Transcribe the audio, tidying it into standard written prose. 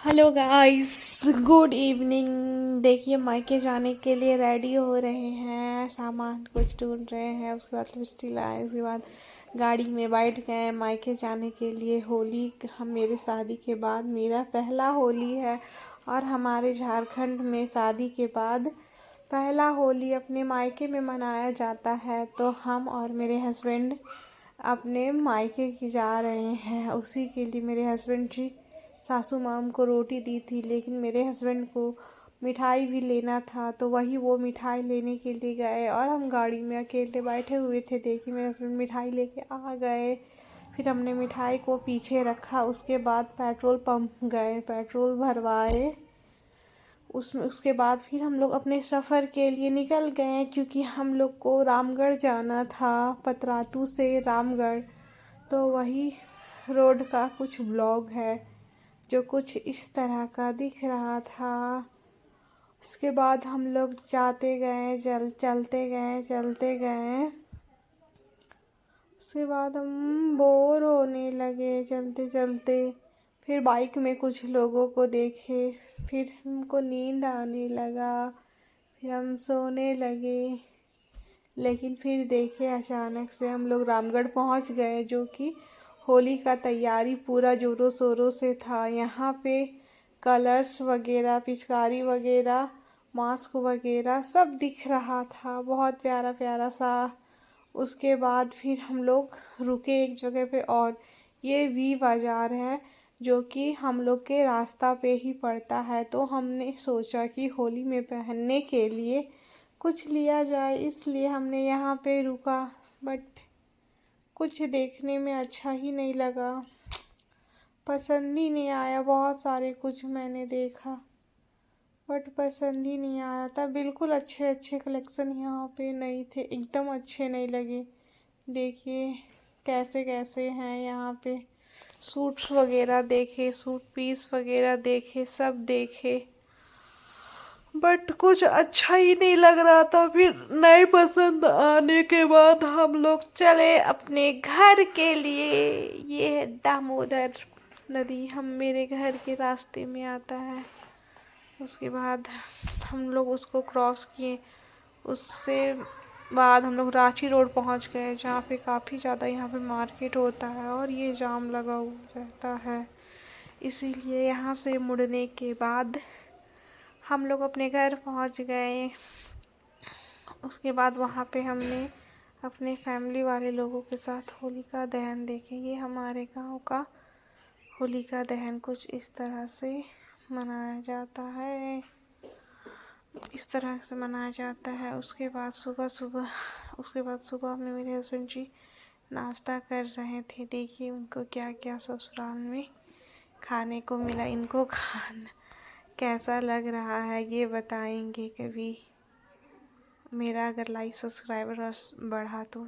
Hello guys, good evening. देखिए, मायके जाने के लिए रेडी हो रहे हैं, सामान कुछ ढूंढ रहे हैं। उसके बाद लिपस्टिक लाए, उसके बाद गाड़ी में बैठ गए मायके जाने के लिए। होली हम मेरे शादी के बाद मेरा पहला होली है और हमारे झारखंड में शादी के बाद पहला होली अपने मायके में मनाया जाता है। तो हम और मेरे हस्बैंड अपने मायके की जा रहे हैं। उसी के लिए मेरे हस्बैंड जी सासू माम को रोटी दी थी, लेकिन मेरे हस्बैंड को मिठाई भी लेना था, तो वो मिठाई लेने के लिए गए और हम गाड़ी में अकेले बैठे हुए थे। देखिए, मेरे हस्बैंड मिठाई लेके आ गए। फिर हमने मिठाई को पीछे रखा। उसके बाद पेट्रोल पंप गए, पेट्रोल भरवाए। उसके बाद फिर हम लोग अपने सफ़र के लिए निकल गए, क्योंकि हम लोग को रामगढ़ जाना था, पतरातू से रामगढ़। तो वही रोड का कुछ ब्लॉग है जो कुछ इस तरह का दिख रहा था। उसके बाद हम लोग जाते गए, चलते गए। उसके बाद हम बोर होने लगे चलते चलते। फिर बाइक में कुछ लोगों को देखे, फिर हमको नींद आने लगा, फिर हम सोने लगे। लेकिन फिर देखे, अचानक से हम लोग रामगढ़ पहुंच गए, जो कि होली का तैयारी पूरा ज़ोरों शोरों से था। यहाँ पे कलर्स वगैरह, पिचकारी वगैरह, मास्क वगैरह सब दिख रहा था, बहुत प्यारा प्यारा सा। उसके बाद फिर हम लोग रुके एक जगह पे, और ये वी बाज़ार है जो कि हम लोग के रास्ता पे ही पड़ता है। तो हमने सोचा कि होली में पहनने के लिए कुछ लिया जाए, इसलिए हमने यहाँ पे रुका। बट कुछ देखने में अच्छा ही नहीं लगा, पसंद ही नहीं आया। बहुत सारे कुछ मैंने देखा बट पसंद ही नहीं आया था। बिल्कुल अच्छे अच्छे कलेक्शन यहाँ पे नहीं थे, एकदम अच्छे नहीं लगे। देखिए कैसे कैसे हैं यहाँ पे। सूट्स वगैरह देखे, सूट पीस वगैरह देखे, सब देखे, बट कुछ अच्छा ही नहीं लग रहा था। फिर नहीं पसंद आने के बाद हम लोग चले अपने घर के लिए। ये है दामोदर नदी, हम मेरे घर के रास्ते में आता है। उसके बाद हम लोग उसको क्रॉस किए। उससे बाद हम लोग रांची रोड पहुंच गए, जहाँ पे काफ़ी ज़्यादा यहाँ पे मार्केट होता है और ये जाम लगा हुआ रहता है। इसीलिए यहाँ से मुड़ने के बाद हम लोग अपने घर पहुंच गए। उसके बाद वहाँ पे हमने अपने फैमिली वाले लोगों के साथ होलिका दहन देखे। ये हमारे गांव का होलिका दहन कुछ इस तरह से मनाया जाता है, इस तरह से मनाया जाता है। उसके बाद सुबह में मेरे हस्बैंड जी नाश्ता कर रहे थे। देखिए उनको क्या क्या ससुराल में खाने को मिला। इनको खाना कैसा लग रहा है ये बताएंगे कभी। मेरा अगर लाइक सब्सक्राइबर बढ़ा तो